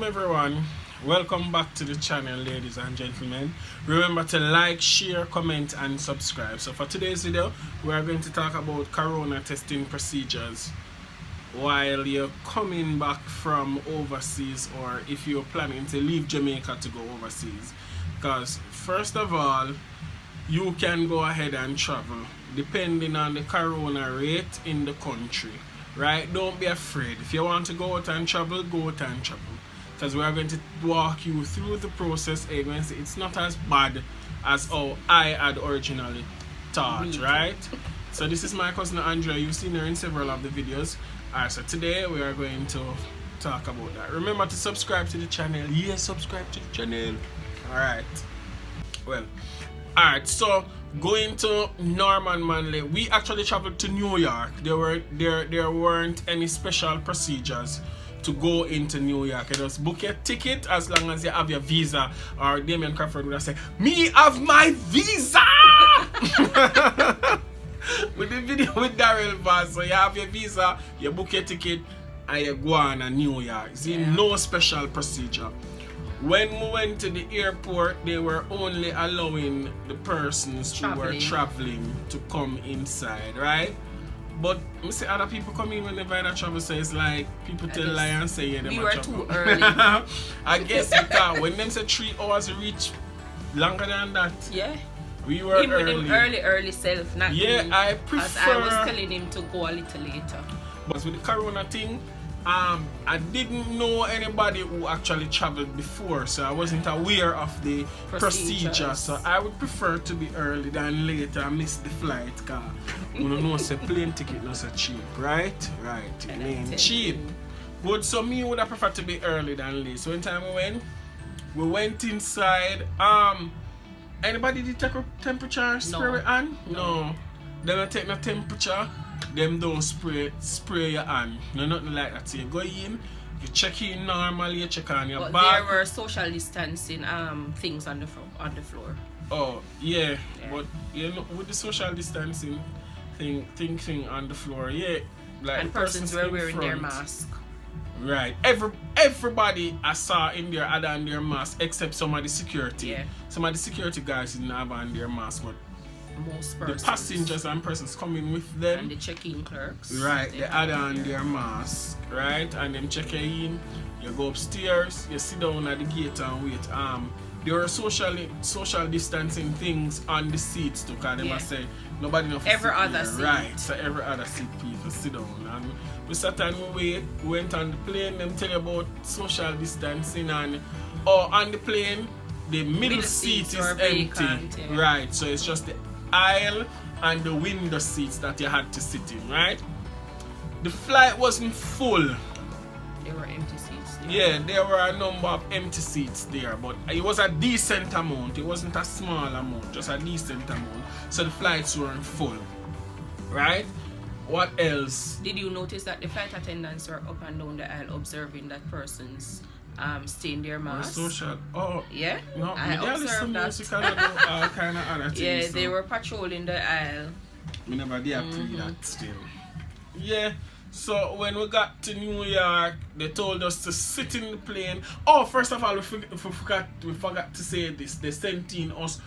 Welcome everyone. Welcome back to the channel, ladies and gentlemen. Remember to like, share, comment and subscribe. So for today's video, we are going to talk about corona testing procedures while you're coming back from overseas, or if you're planning to leave Jamaica to go overseas. Because first of all, you can go ahead and travel depending on the corona rate in the country, right? Don't be afraid. If you want to go out and travel, go out and travel, because we are going to walk you through the process. It's not as bad as how I had originally thought, right? So this is my cousin Andrea. You've seen her in several of the videos. Alright, so today we are going to talk about that. Remember to subscribe to the channel. Yes, subscribe to the channel. Alright. Well, alright, so going to Norman Manley, we actually traveled to New York. There weren't any special procedures to go into New York. You just book your ticket as long as you have your visa. Or Damien Crawford would have said, "Me have my visa!" With the video with Daryl Vaz. So you have your visa, you book your ticket, and you go on to New York. See, no special procedure. When we went to the airport, they were only allowing the persons who were traveling to come inside, right? But we see other people come in when they buy that travel, so it's like people tell lie and say, yeah, they were too early. I guess because when them say 3 hours reach longer than that. Yeah. We were him early. With him early self, not yeah, me, I prefer. as I was telling him to go a little later. But with the corona thing, I didn't know anybody who actually traveled before, so I wasn't aware of the procedure. So I would prefer to be early than later and miss the flight, because you know, say plane ticket not so cheap, right? Right, it ain't cheap. But so me would have preferred to be early than late. So when time we went inside. Anybody did take a temperature spray on? No. They don't take no temperature. Them don't spray your hand. No, nothing like that. So you go in, you check in normally, you check on your bag. There were social distancing things on the floor. Oh yeah. But you know, with the social distancing thing on the floor, yeah. Like and persons were wearing their mask. Right. Everybody I saw in there had on their mask except some of the security. Yeah. Some of the security guys didn't have on their mask, but most persons. The passengers and persons coming with them. And the check-in clerks. Right. They had on their mask. Right. And them check in. You go upstairs. You sit down at the gate and wait. There were social distancing things on the seats too, because they must say nobody enough every other seat. Right, so every other seat people sit down. And we sat and we went on the plane, them tell you about social distancing, and on the plane the middle seat is empty. Vacant, yeah. Right, so it's just the aisle and the window seats that you had to sit in, right? The flight wasn't full. There were empty seats. Yeah, there were a number of empty seats there, but it was a decent amount. It wasn't a small amount, just a decent amount. So the flights weren't full, right? What else? Did you notice that the flight attendants were up and down the aisle observing that persons staying their mask? Social. Oh, yeah. No, I observed that. Music and all kind of other things. Yeah, so. they were patrolling the aisle. We never did pre that still. Yeah. So when we got to New York, they told us to sit in the plane. Oh, first of all, we forgot to say this. They sent in us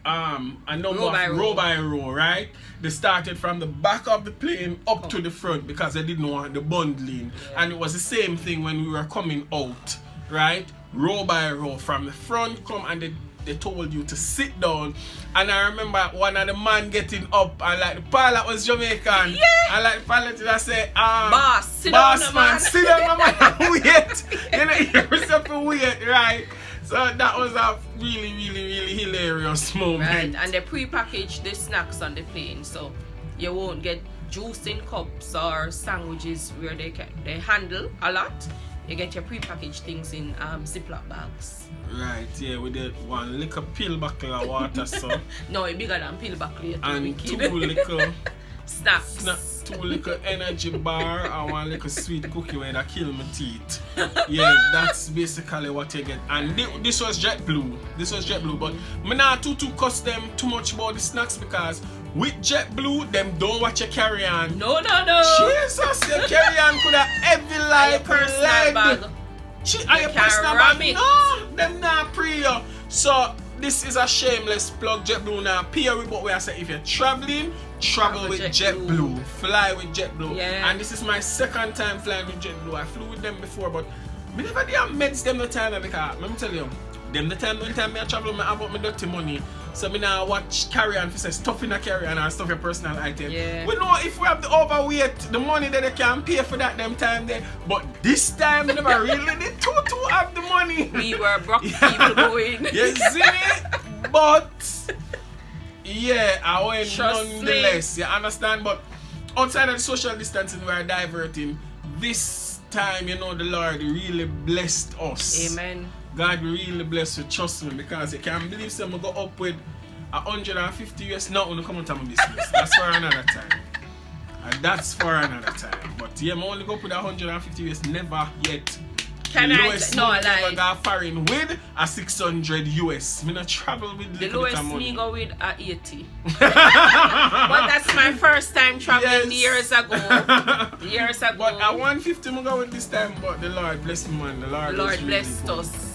a number row by row, right? They started from the back of the plane up to the front because they didn't want the bundling. Yeah. And it was the same thing when we were coming out, right? Row by row from the front come, and they told you to sit down. And I remember one of the man getting up, and like the pilot was Jamaican. Yeah. And like the pilot I say, boss, sit down, man. Sit down, man, wait. You know, you're supposed to wait, right? So that was a really, really, really hilarious moment. Right, and they pre-packaged the snacks on the plane, so you won't get juice in cups or sandwiches where they handle a lot. You get your pre-packaged things in Ziploc bags. Right, yeah, we did one little pill bottle of water, so. No, it's bigger than pill bottle. And 2 little snacks. 2 little energy bar and 1 little sweet cookie where that kill my teeth. Yeah, that's basically what you get. And this was JetBlue. But I'm not too cuss them too much about the snacks, because with JetBlue, them don't watch you carry on. No. Jesus, your carry on could have heavy like personal bag. Are you can pressing a ram button? it. No, them not pre you. So this is a shameless plug. JetBlue now pay you, but we are saying if you're traveling, travel with JetBlue. Fly with JetBlue. Yeah. And this is my second time flying with JetBlue. I flew with them before, but me never did meds them the time because let me tell you, them the time when time I travel, I have my dirty money. So me now watch carry-on for say stuff in a carry-on and stuff your personal item. Yeah. We know if we have the overweight, the money that they can pay for that them time there. But this time we never really need to have the money. We were broke people going. You see it? But yeah, I went Trust nonetheless. You understand? But outside of the social distancing we are diverting, this time, you know, the Lord really blessed us. Amen. God really bless you, trust me, because you can't believe some go up with 150 US now when you come out of my business. That's for another time. And that's for another time. But yeah, I only go up with 150 US, never yet. Can the I lowest no money like I got foreign with a 600 US. Me not travel with the little bit of lowest money. me go with a 80. But that's my first time traveling years ago. Years ago. But at 150 I go with this time, but the Lord bless me, man. The Lord blessed really us.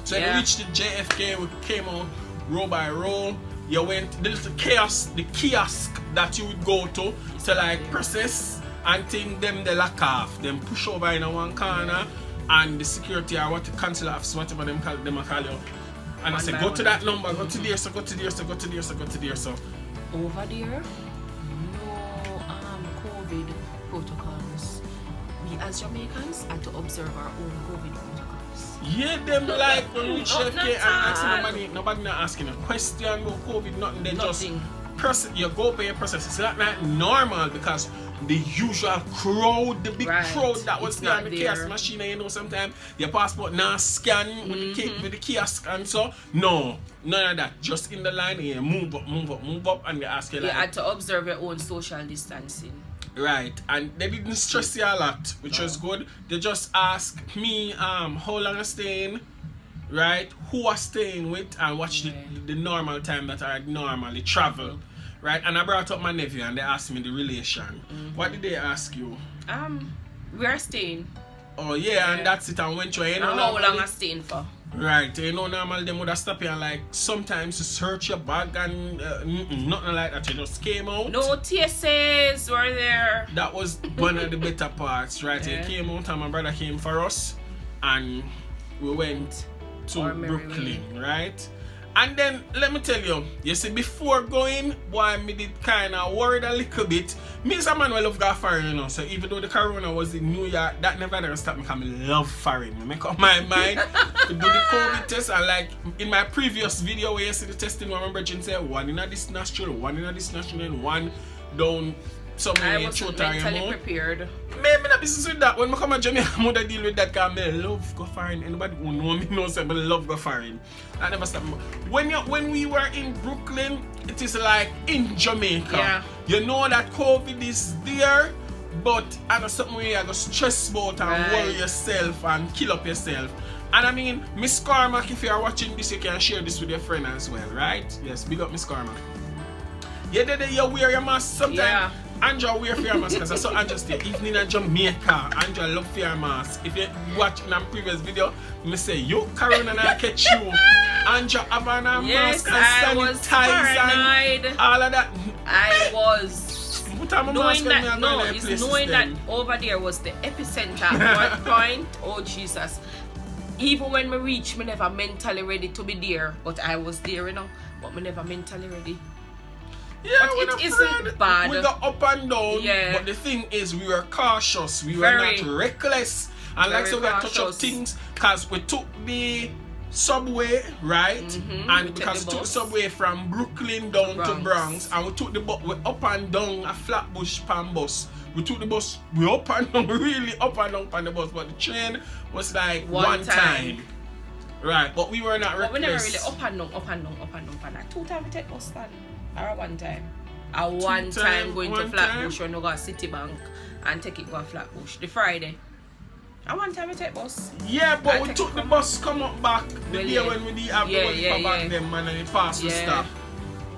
So we reached the JFK, we came out row by row. You went the little kiosk that you would go to like process and think them they lock off. Them push over in one corner and the security or what the consular office, whatever them call you. And I said, go to that number, go to there, so go to there, so go to there, so go to there, so. Over there, no COVID protocols. We as Jamaicans had to observe our own COVID protocols. Yeah, them like when we reach JFK and ask nobody not asking a question about COVID, nothing. They Nothing. just you go pay your process. It's not normal because the usual crowd, the big crowd that was there on the kiosk machine, you know, sometimes your passport now scan with the kiosk and so. No, none of that. Just in the line, you move up, and they ask you like. You had to observe your own social distancing. Right, and they didn't stress you a lot, which was good. They just asked me how long I'm staying, right, who I'm staying with, and what's the normal time that I normally travel, right? And I brought up my nephew and they asked me the relation. What did they ask you? We are staying. Oh yeah, and that's it. And when you know how long I'm staying for? Right, you know, normally them would have stopped you and like sometimes to search your bag and nothing like that. You just came out. No TSAs were there. That was one of the better parts, right? Yeah. He came out and my brother came for us and we went to Brooklyn, right? And then let me tell you, you see, before going, boy, me did kind of worried a little bit. Me as a man who love go foreign, you know, so even though the corona was in New York, that never done stop me because I love foreign. I make up my mind to do the COVID test. And like in my previous video where you see the testing, I remember Jen said one in this nostril, one in this nostril, and one down somewhere in your throat. I wasn't mentally prepared. Maybe not business with that. When I come to Jamaica, I'm gonna deal with that because I love go foreign. Anybody who know me knows that I love go foreign. I never stop. When we were in Brooklyn, it is like in Jamaica. Yeah. You know that COVID is there, but I know something where you have to stress about and worry yourself and kill up yourself. And I mean, Miss Carmack, if you are watching this, you can share this with your friend as well, right? Yes, big up Miss Carmack. You wear your mask sometimes. Yeah. Andrew wear for your mask because I saw Andrew stay even in Jamaica. Andrew love for your mask. If you watch in a previous video, me say you corona and I catch you. Andrew have on a mask and sanitize and all of that. I was knowing that over there was the epicenter at one point. Oh Jesus. Even when me reach, me never mentally ready to be there. But I was there, you know. But me never mentally ready. Yeah, but it isn't bad. We got up and down, but the thing is we were cautious. We were not reckless. And like so we had to touch up things because we took the subway, right? And because we took the subway from Brooklyn down to Bronx, and we took the bus, we up and down a Flatbush pan bus. We took the bus, we up and down, really up and down on the bus, but the train was like one time. Right, but we were not reckless. But we never really up and down. Like 2 times we take bus stand. Or 1 time. A one time going to Flatbush when we go to Citibank and take it go to Flatbush. The Friday. A 1 time we take bus. Yeah, but we took the bus come up back the day when we did have the one for back them man and it fast to stop.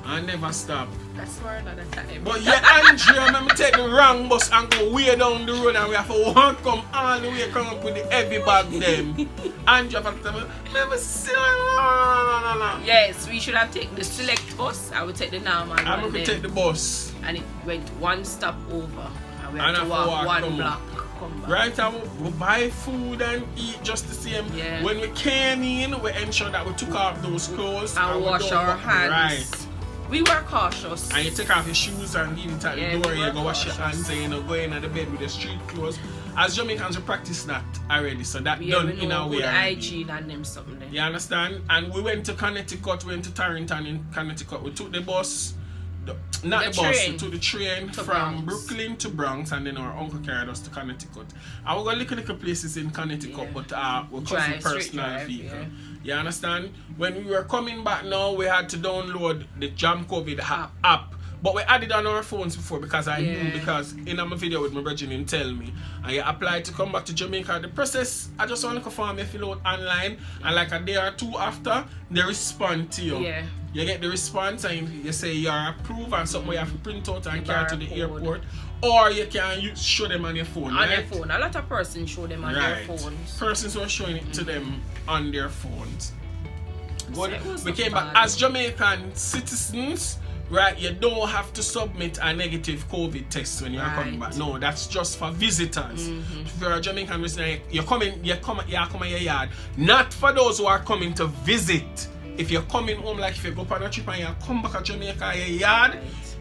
And never stop. That's for another time. But yeah, Andrea, let me take the wrong bus and go way down the road and we have to walk come all the way come up with the heavy bag them. Andrea have to tell me, never see no. Yes, we should have taken the select bus. I would take the normal one. I'm going to take the bus. And it went one stop over. And we had to And walk one block. Come back. Right, and we buy food and eat just the same. Yeah. When we came in, we ensured that we took off those clothes And wash our hands. Right. We were cautious. And you take off your shoes and give it at the door, we you were go wash your cautious. hands and you know, go in at the bed with the street clothes. As Jamaicans, we practice that already, so that We done have in a way good already. hygiene and them something there. You understand? And we went to Connecticut, we went to Tarranton in Connecticut. We took the bus, we took the train to from Bronx. Brooklyn to Bronx, and then our uncle carried us to Connecticut. And we got little places in Connecticut, Yeah. but we cousin personal straight drive, vehicle. yeah. You understand? When we were coming back now, we had to download the Jam COVID app. But we had it on our phones before because I knew, because in my video with my brother him tell me, and you applied to come back to Jamaica. The process, I just want to form you fill out online, and like a day or two after, they respond to you. Yeah. You get the response and you say you're approved and something you have to print out and carry to the barcode. airport. Or you can show them on your phone, On their right? phone. A lot of persons show them on their phones. Persons were showing it to them on their phones. So But it was we not came back bad. as Jamaican citizens, right? You don't have to submit a negative COVID test when you're coming back. No, that's just for visitors. If you're a Jamaican resident, you come in your yard. Not for those who are coming to visit. If you're coming home, like if you go on a trip and you come back to Jamaica, your yard,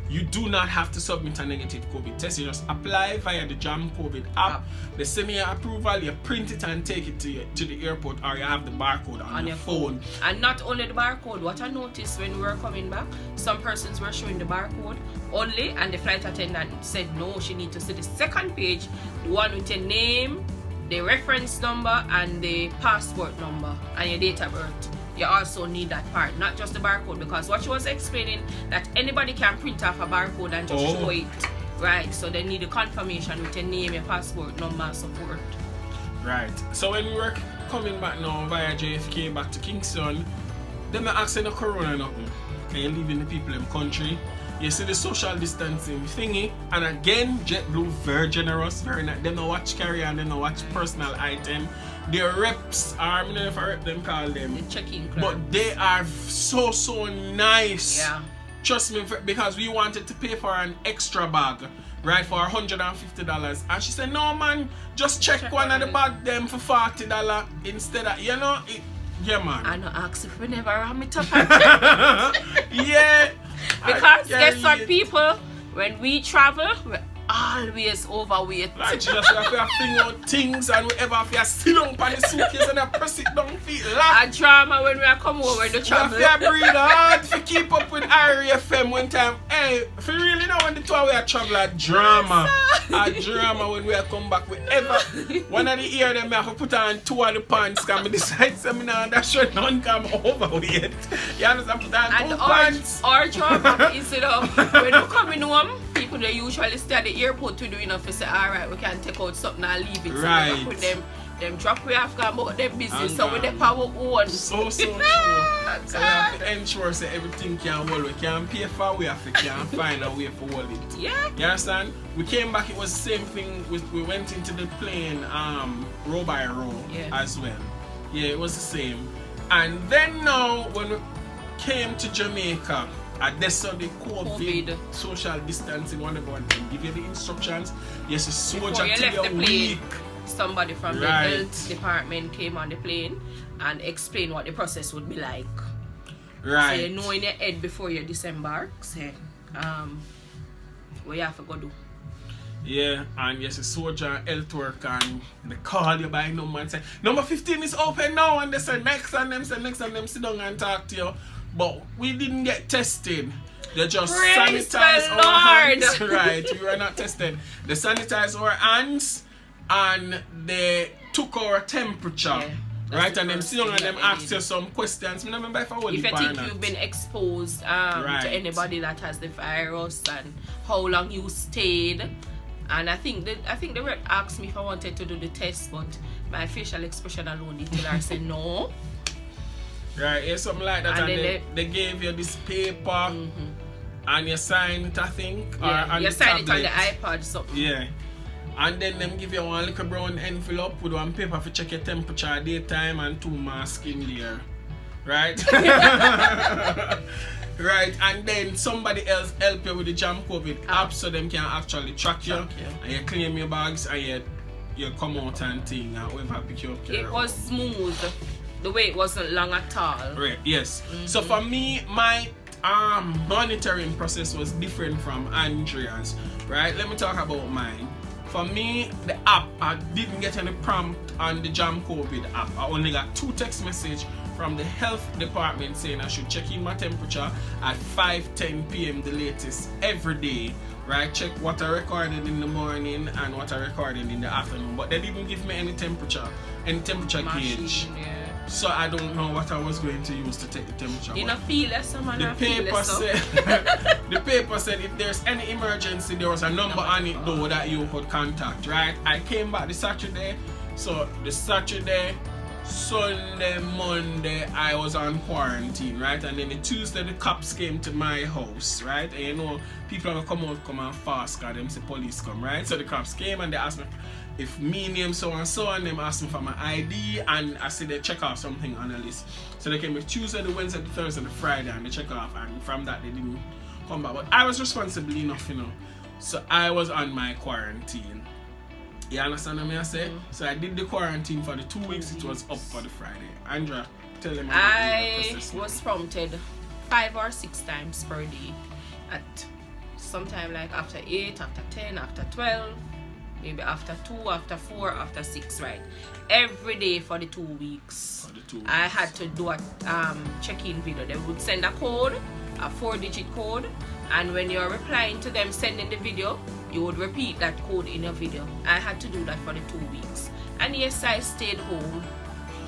you do not have to submit a negative COVID test. You just apply via the Jam COVID app. They send you approval, you print it and take it to the airport, or you have the barcode on your phone. And not only the barcode, what I noticed when we were coming back, some persons were showing the barcode only, and the flight attendant said no, she need to see the second page, the one with your name, the reference number, and the passport number, and your date of birth. You also need that part, not just the barcode, because what she was explaining, that anybody can print off a barcode and just show it. Right, so they need a confirmation with your name, your passport number, and support. Right. So when we were coming back now via JFK back to Kingston, them not asking the corona nothing. Can you leaving the people in country? You see the social distancing thingy, and again, JetBlue very generous, very nice. They don't watch carry and they don't watch personal item. Their reps are, I don't know if I rep them call them, The check-in clerk. but they are so nice. Yeah. Trust me, because we wanted to pay for an extra bag, right, for $150. And she said, no man, just check one of the bag them for $40 instead of, you know, yeah man. I know ask if we never ram it up. Yeah. Because guess what, people, when we travel, we're always overweight. Like just have to figure out things and whatever, if you sit down on the suitcase and you press it down, feet laugh. A drama when we are come over the travel. You have to breathe hard to keep up with RFM one time. Hey, if you really know when the two we are travel, a drama. A drama when we are come back. We ever, one of the year them have to put on two of the pants because we decide seminar that should not come overweight. You understand? Put on two pants. Our drama is, you know, when we coming home, people they usually stay at the airport with doing enough to say, alright, we can take out something and leave it. So Right. we put them drop we have gone about their business. And So with the power own. So true. So we have to ensure that everything can hold. We can pay for, we have to can find a way for hold it. Yeah. You understand? We came back, it was the same thing. We went into the plane row by row as well. Yeah, it was the same. And then now when we came to Jamaica, they saw the COVID, social distancing, whatever one thing. Give you the instructions. Yes, a soldier till you're weak. Somebody from the health department came on the plane and explained what the process would be like. Right. So you know in your head before you disembark, say, what you have to go do. Yeah, and yes, a soldier, health worker, and they call you by number and say, number 15 is open now, and they say next, and them say next, and them sit down and talk to you. But we didn't get tested. They just sanitized our hands. Right, we were not tested. They sanitized our hands and they took our temperature. Right, and them sit down and them ask you some questions. I remember if I you think you've been exposed to anybody that has the virus and how long you stayed. And I think they were asked me if I wanted to do the test, but my facial expression alone did tell her say no. Right, yeah, something like that. And they gave you this paper. and you sign it, I think. Yeah, or on you the sign tablet. it on the iPad, something. Yeah. And then them give you one little brown envelope with one paper for check your temperature daytime and 2 masks in there. Right? Right, and then somebody else help you with the Jam COVID app so them can actually track you. And you claim your bags and you come out and thing and whoever pick you up. It was smooth. The wait wasn't long at all. Right, yes. So for me, my monitoring process was different from Andrea's. Right, let me talk about mine. For me, the app, I didn't get any prompt on the Jam COVID app. I only got 2 text messages from the health department saying I should check in my temperature at 5:10 p.m. the latest every day. Right, check what I recorded in the morning and what I recorded in the afternoon. But they didn't give me any temperature gauge. Yeah. So I don't know what I was going to use to take the temperature. You don't feel it, someone The paper said the paper said if there's any emergency, there was a number on it though that you could contact, right? I came back the Saturday, so the Saturday, Sunday, Monday I was on quarantine, right? And then the Tuesday the cops came to my house, right? And you know people are gonna come and fast because them say police come, right? So the cops came and they asked me if me name so and so, and them asked me for my ID, and I said they check off something on the list. So they came with Tuesday, the Wednesday, the Thursday, the Friday, and they check off, and from that they didn't come back. But I was responsible enough, you know. So I was on my quarantine. You understand what I say? So I did the quarantine for the 2 weeks. It was up for the Friday. Andrea, tell them. I was prompted 5 or 6 times per day at sometime like after 8, after 10, after 12. Maybe after 2, after 4, after 6, right? Every day for the 2 weeks. I had to do a check-in video. They would send a code, a 4-digit code, and when you're replying to them sending the video, you would repeat that code in your video. I had to do that for the 2 weeks. And yes, I stayed home.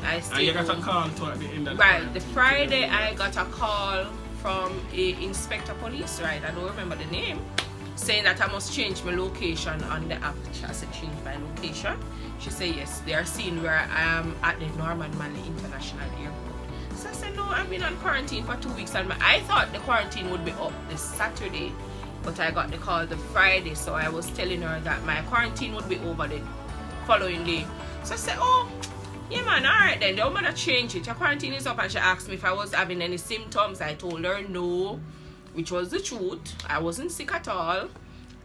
And you got a call at the end of the Right, the Friday I got a call from a inspector police, right? I don't remember the name. Saying that I must change my location on the app. I said change my location. She said yes, they are seeing where I am at the Norman Manley International Airport. So I said no, I've been on quarantine for 2 weeks and I thought the quarantine would be up this Saturday, but I got the call the Friday, so I was telling her that my quarantine would be over the following day. So I said, oh yeah man, alright then, don't matter change it. Your quarantine is up, and she asked me if I was having any symptoms. I told her no, which was the truth. I wasn't sick at all,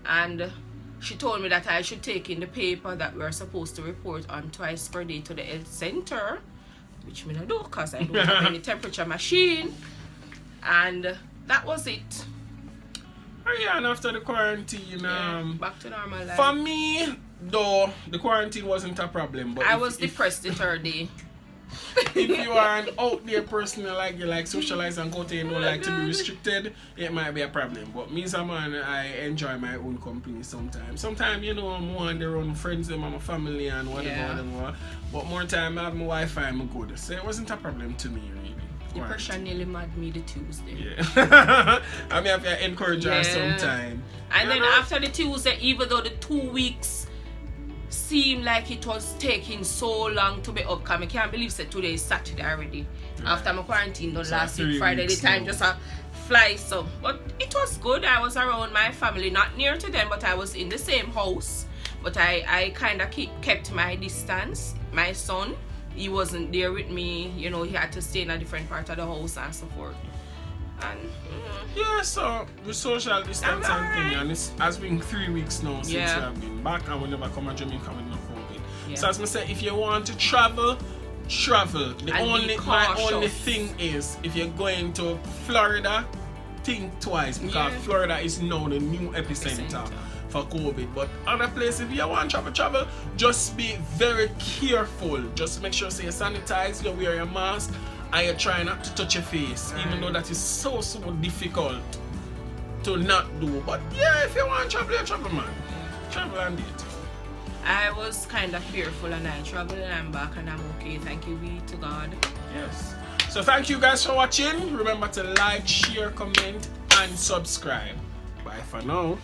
and she told me that I should take in the paper that we are supposed to report on twice per day to the health center, which me not do because I don't have any temperature machine, and that was it. Oh yeah, and after the quarantine, back to normal life. For me, though, the quarantine wasn't a problem, but I was depressed the 3rd day. If you are an out there person like you like socialize and go to, you don't like to be restricted, it might be a problem. But me as a man, I enjoy my own company sometimes. Sometimes, you know, I'm more on their own friends, them and my family and whatever. But more time I have my Wi-Fi, I'm good. So it wasn't a problem to me really. Depression nearly mad me the Tuesday. Yeah. I mean, I have to encourage her sometime. And then after the Tuesday, even though the 2 weeks seemed like it was taking so long to be up, because I can't believe that today is Saturday already. Yeah. After my quarantine done last week, Friday, the time just fly. So, but it was good. I was around my family, not near to them, but I was in the same house. But I kind of kept my distance. My son, he wasn't there with me. You know, he had to stay in a different part of the house and so forth. And yeah, so the social distance thing, and it has been 3 weeks now since we have been back, and we never come to Jamaica with no COVID. Yeah. So as I say, if you want to travel. My only thing is, if you're going to Florida, think twice, because Florida is now the new epicenter for COVID. But other places, if you want to travel, just be very careful. Just make sure you sanitize, you wear your mask, and you try not to touch your face, even though that is so difficult to not do. But yeah, if you want to travel, you travel, man. Travel and do it. I was kind of fearful, and I traveled and I'm back and I'm okay. Thank you be to God. Yes. So thank you guys for watching. Remember to like, share, comment and subscribe. Bye for now.